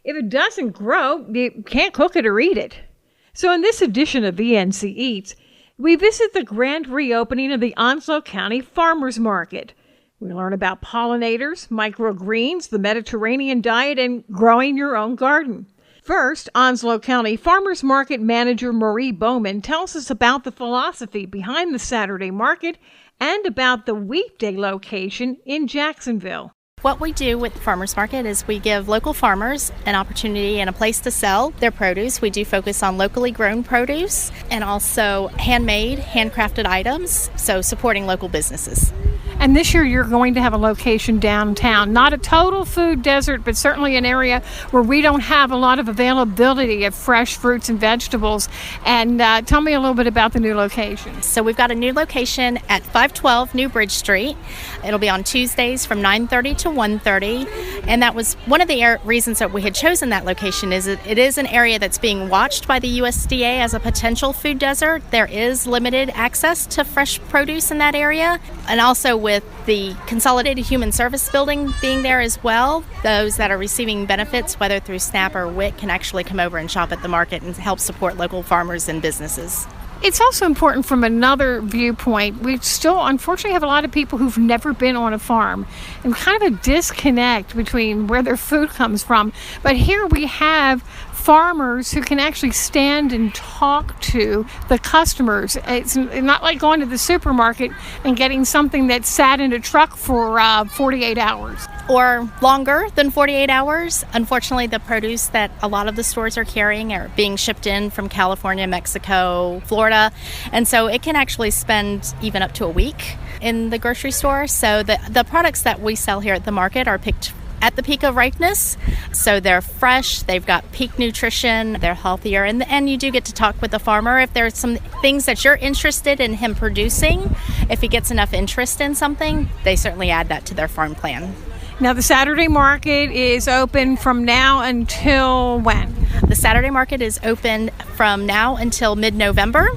If it doesn't grow, you can't cook it or eat it. So in this edition of VNC Eats, we visit the grand reopening of the Onslow County Farmers Market. We learn about pollinators, microgreens, the Mediterranean diet, and growing your own garden. First, Onslow County Farmers Market Manager Marie Bowman tells us about the philosophy behind the Saturday market and about the weekday location in Jacksonville. What we do with the farmers market is we give local farmers an opportunity and a place to sell their produce. We do focus on locally grown produce and also handmade, handcrafted items, so supporting local businesses. And this year you're going to have a location downtown, not a total food desert, but certainly an area where we don't have a lot of availability of fresh fruits and vegetables. And tell me a little bit about the new location. So we've got a new location at 512 New Bridge Street. It'll be on Tuesdays from 9:30 to 1:30. And that was one of the reasons that we had chosen that location. Is it is an area that's being watched by the USDA as a potential food desert. There is limited access to fresh produce in that area. And also with the Consolidated Human Service Building being there as well, those that are receiving benefits, whether through SNAP or WIC, can actually come over and shop at the market and help support local farmers and businesses. It's also important from another viewpoint. We still, unfortunately, have a lot of people who've never been on a farm and kind of a disconnect between where their food comes from. But here we have farmers who can actually stand and talk to the customers. It's not like going to the supermarket and getting something that sat in a truck for 48 hours. Or longer than 48 hours. Unfortunately, the produce that a lot of the stores are carrying are being shipped in from California, Mexico, Florida. And so it can actually spend even up to a week in the grocery store. So the products that we sell here at the market are picked at the peak of ripeness. So they're fresh, they've got peak nutrition, they're healthier, and you do get to talk with the farmer. If there's some things that you're interested in him producing, if he gets enough interest in something, they certainly add that to their farm plan. Now, the Saturday market is open from now until when? The Saturday market is open from now until mid-November.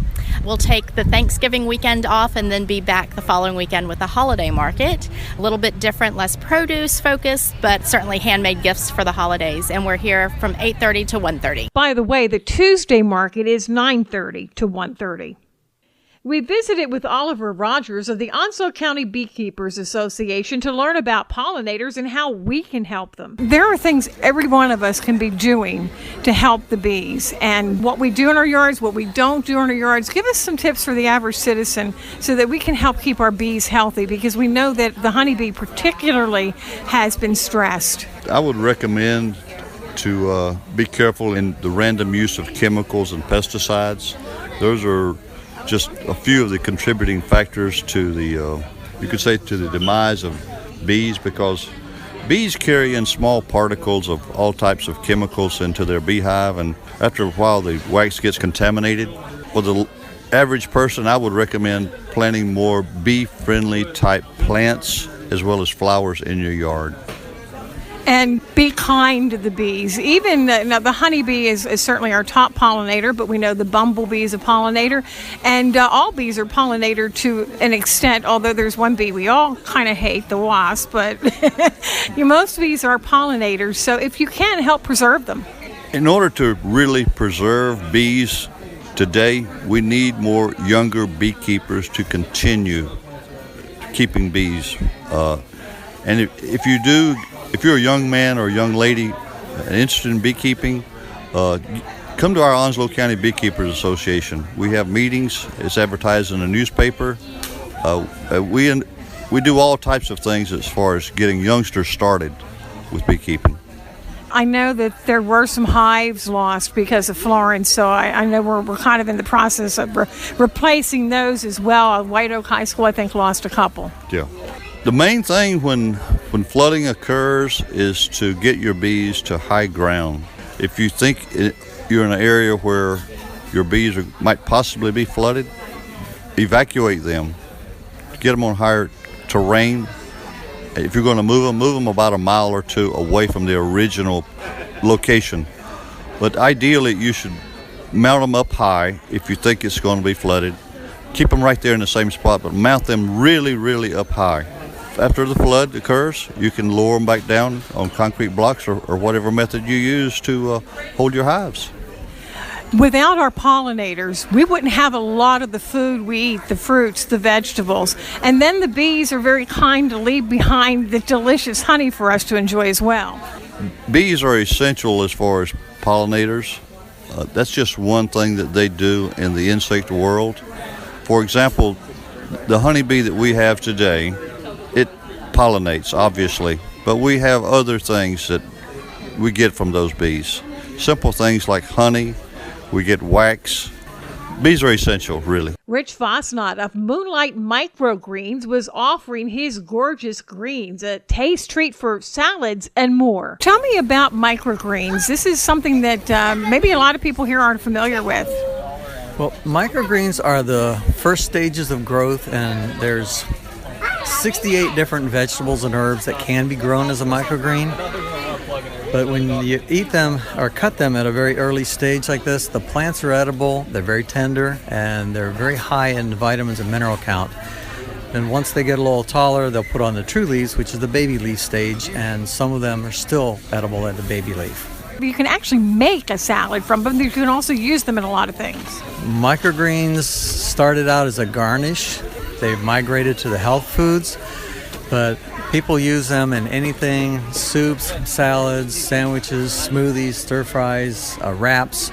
We'll take the Thanksgiving weekend off and then be back the following weekend with the holiday market. A little bit different, less produce focused, but certainly handmade gifts for the holidays. And we're here from 8:30 to 1:30. By the way, the Tuesday market is 9:30 to 1:30. We visited with Oliver Rogers of the Onslow County Beekeepers Association to learn about pollinators and how we can help them. There are things every one of us can be doing to help the bees, and what we do in our yards, what we don't do in our yards. Give us some tips for the average citizen so that we can help keep our bees healthy, because we know that the honeybee particularly has been stressed. I would recommend to be careful in the random use of chemicals and pesticides. Those are just a few of the contributing factors to the, you could say, to the demise of bees, because bees carry in small particles of all types of chemicals into their beehive, and after a while the wax gets contaminated. For the average person, I would recommend planting more bee-friendly type plants as well as flowers in your yard. And be kind to the bees. Even now, the honeybee is certainly our top pollinator, but we know the bumblebee is a pollinator, and all bees are pollinator to an extent, although there's one bee we all kind of hate, the wasp, but most bees are pollinators, so if you can, help preserve them. In order to really preserve bees today, we need more younger beekeepers to continue keeping bees. And if you're a young man or a young lady interested in beekeeping, come to our Onslow County Beekeepers Association. We have meetings. It's advertised in the newspaper. We do all types of things as far as getting youngsters started with beekeeping. I know that there were some hives lost because of Florence, so I know we're kind of in the process of replacing those as well. White Oak High School, I think, lost a couple. Yeah. The main thing when flooding occurs is to get your bees to high ground. If you think you're in an area where your bees might possibly be flooded, evacuate them. Get them on higher terrain. If you're going to move them about a mile or two away from the original location. But ideally, you should mount them up high if you think it's going to be flooded. Keep them right there in the same spot, but mount them really, really up high. after the flood occurs, you can lower them back down on concrete blocks or whatever method you use to hold your hives. Without our pollinators, we wouldn't have a lot of the food we eat, the fruits, the vegetables. And then the bees are very kind to leave behind the delicious honey for us to enjoy as well. Bees are essential as far as pollinators. That's just one thing that they do in the insect world. For example, the honeybee that we have today, it pollinates, obviously, but we have other things that we get from those bees. Simple things like honey, we get wax. Bees are essential, really. Rich Fosnot of Moonlight Microgreens was offering his gorgeous greens, a taste treat for salads and more. Tell me about microgreens. This is something that maybe a lot of people here aren't familiar with. Well, microgreens are the first stages of growth, and there's 68 different vegetables and herbs that can be grown as a microgreen. But when you eat them or cut them at a very early stage like this, the plants are edible, they're very tender, and they're very high in vitamins and mineral count. And once they get a little taller, they'll put on the true leaves, which is the baby leaf stage, and some of them are still edible at the baby leaf. You can actually make a salad from them. You can also use them in a lot of things. Microgreens started out as a garnish. They've migrated to the health foods, but people use them in anything: soups, salads, sandwiches, smoothies, stir fries, wraps.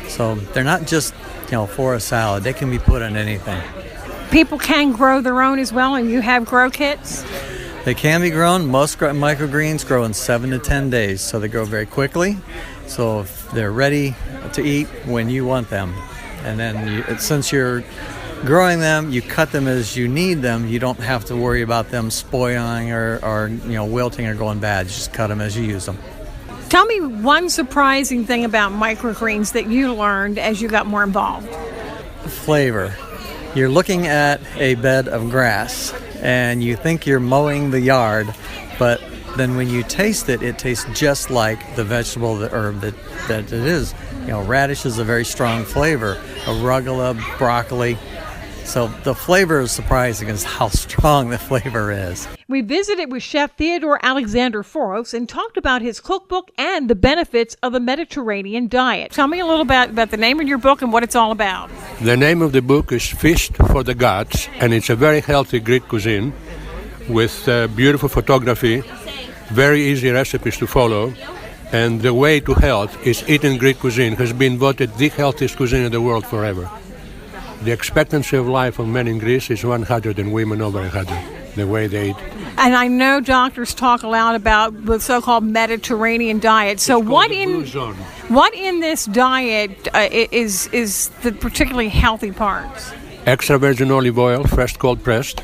So they're not just, for a salad. They can be put in anything. People can grow their own as well, and you have grow kits? They can be grown. Most microgreens grow in 7 to 10 days, so they grow very quickly. So if they're ready to eat when you want them. And then since you're growing them, you cut them as you need them. You don't have to worry about them spoiling or wilting or going bad. You just cut them as you use them. Tell me one surprising thing about microgreens that you learned as you got more involved. Flavor. You're looking at a bed of grass, and you think you're mowing the yard, but then when you taste it, it tastes just like the vegetable, the herb that it is. Radish is a very strong flavor, arugula, broccoli. So the flavor is surprising as how strong the flavor is. We visited with Chef Theodore Alexander Foros and talked about his cookbook and the benefits of the Mediterranean diet. Tell me a little about the name of your book and what it's all about. The name of the book is Feast for the Gods, and it's a very healthy Greek cuisine with beautiful photography, very easy recipes to follow. And the way to health is eating Greek cuisine has been voted the healthiest cuisine in the world forever. The expectancy of life of men in Greece is 100 and women over 100, the way they eat. And I know doctors talk a lot about the so-called Mediterranean diet. So what in this diet is the particularly healthy parts? Extra virgin olive oil, fresh cold pressed,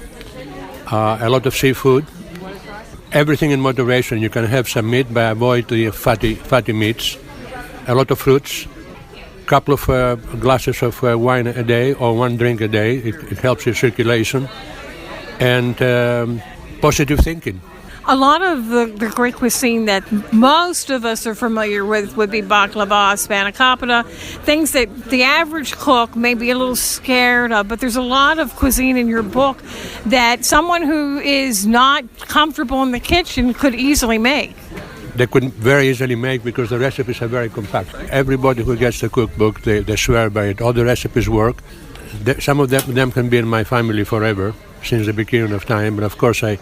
a lot of seafood, everything in moderation. You can have some meat, but avoid the fatty meats, a lot of fruits, couple of glasses of wine a day or one drink a day. It helps your circulation. And positive thinking. A lot of the Greek cuisine that most of us are familiar with would be baklava, spanakopita, things that the average cook may be a little scared of, but there's a lot of cuisine in your book that someone who is not comfortable in the kitchen could easily make. They could very easily make because the recipes are very compact. Everybody who gets the cookbook, they swear by it. All the recipes work. Some of them can be in my family forever, since the beginning of time. But of course, I've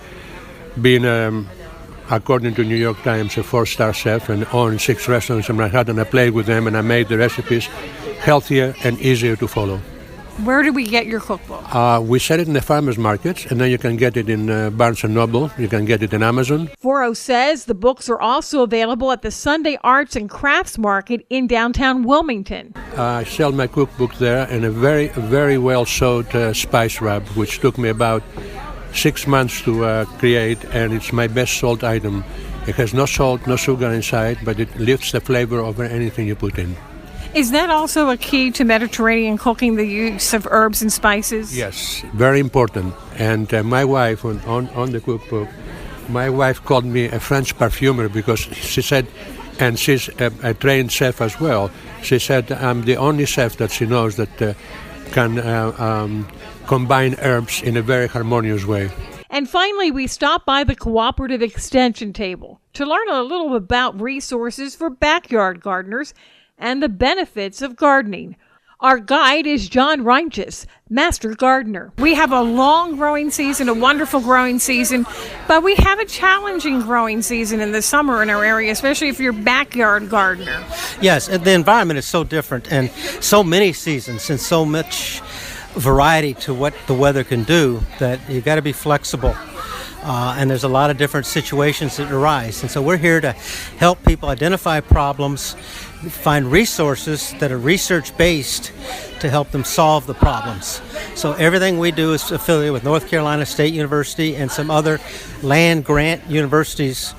been, according to New York Times, a 4-star chef and own 6 restaurants in Manhattan. I played with them and I made the recipes healthier and easier to follow. Where do we get your cookbook? We sell it in the farmers markets, and then you can get it in Barnes & Noble. You can get it in Amazon. Foros says the books are also available at the Sunday Arts and Crafts Market in downtown Wilmington. I sell my cookbook there in a very, very well-sewed spice rub, which took me about 6 months to create, and it's my best-sold item. It has no salt, no sugar inside, but it lifts the flavor over anything you put in. Is that also a key to Mediterranean cooking, the use of herbs and spices? Yes, very important. And my wife, on the cookbook, my wife called me a French perfumer because she said, and she's a trained chef as well, she said I'm the only chef that she knows that can combine herbs in a very harmonious way. And finally, we stop by the Cooperative Extension table to learn a little about resources for backyard gardeners and the benefits of gardening. Our guide is John Reinches, Master Gardener. We have a long growing season, a wonderful growing season, but we have a challenging growing season in the summer in our area, especially if you're a backyard gardener. Yes, and the environment is so different, and so many seasons and so much variety to what the weather can do that you've got to be flexible. And there's a lot of different situations that arise. And so we're here to help people identify problems, find resources that are research-based to help them solve the problems. So everything we do is affiliated with North Carolina State University and some other land grant universities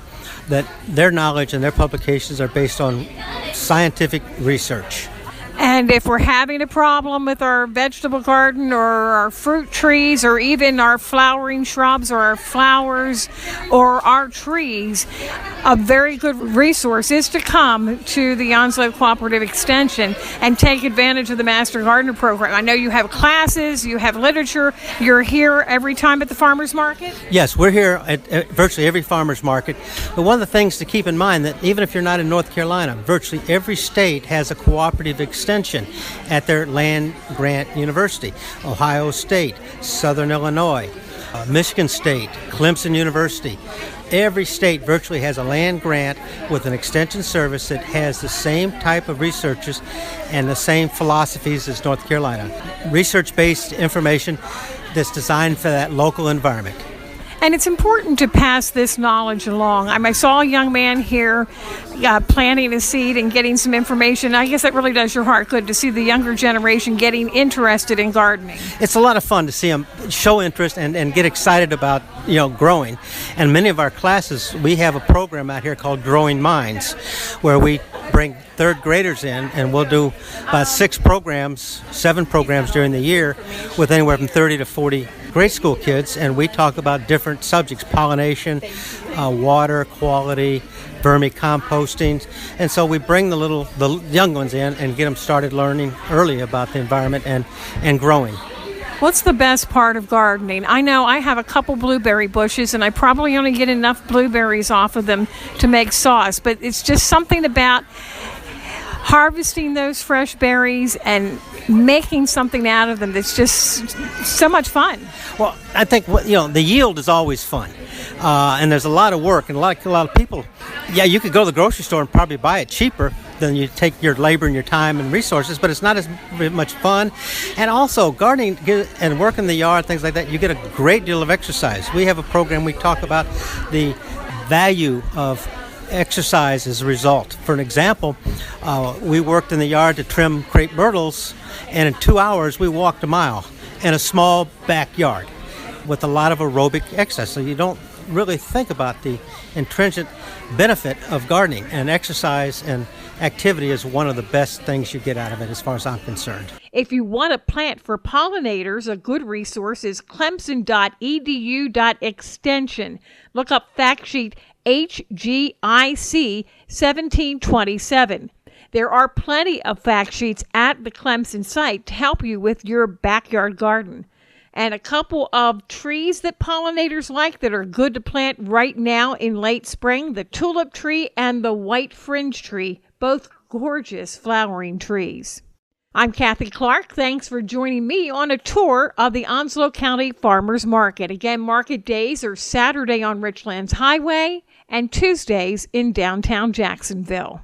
that their knowledge and their publications are based on scientific research. And if we're having a problem with our vegetable garden or our fruit trees or even our flowering shrubs or our flowers or our trees, a very good resource is to come to the Onslow Cooperative Extension and take advantage of the Master Gardener program. I know you have classes, you have literature. You're here every time at the farmers market? Yes, we're here at virtually every farmers market. But one of the things to keep in mind that even if you're not in North Carolina, virtually every state has a cooperative extension at their land grant university. Ohio State, Southern Illinois, Michigan State, Clemson University. Every state virtually has a land grant with an extension service that has the same type of researches and the same philosophies as North Carolina. Research-based information that's designed for that local environment. And it's important to pass this knowledge along. I saw a young man here planting a seed and getting some information. I guess that really does your heart good to see the younger generation getting interested in gardening. It's a lot of fun to see them show interest and get excited about growing. And many of our classes, we have a program out here called Growing Minds, where we bring third graders in, and we'll do about 7 programs during the year with anywhere from 30 to 40 grade school kids, and we talk about different subjects: pollination, water quality, vermicomposting. And so we bring the young ones in and get them started learning early about the environment and growing. What's the best part of gardening? I know I have a couple blueberry bushes, and I probably only get enough blueberries off of them to make sauce, but it's just something about harvesting those fresh berries and making something out of them that's just so much fun. Well, I think the yield is always fun, and there's a lot of work and a lot of people. Yeah, you could go to the grocery store and probably buy it cheaper than you take your labor and your time and resources, but it's not as much fun. And also, gardening and work in the yard, things like that, you get a great deal of exercise. We have a program, we talk about the value of exercise as a result. For an example, we worked in the yard to trim crepe myrtles, and in 2 hours we walked a mile in a small backyard with a lot of aerobic exercise. So you don't really think about the intrinsic benefit of gardening, and exercise and activity is one of the best things you get out of it as far as I'm concerned. If you want to plant for pollinators, a good resource is clemson.edu.extension. Look up fact sheet HGIC 1727. There are plenty of fact sheets at the Clemson site to help you with your backyard garden. And a couple of trees that pollinators like that are good to plant right now in late spring: the tulip tree and the white fringe tree, both gorgeous flowering trees. I'm Kathy Clark. Thanks for joining me on a tour of the Onslow County Farmers Market. Again, market days are Saturday on Richlands Highway and Tuesdays in downtown Jacksonville.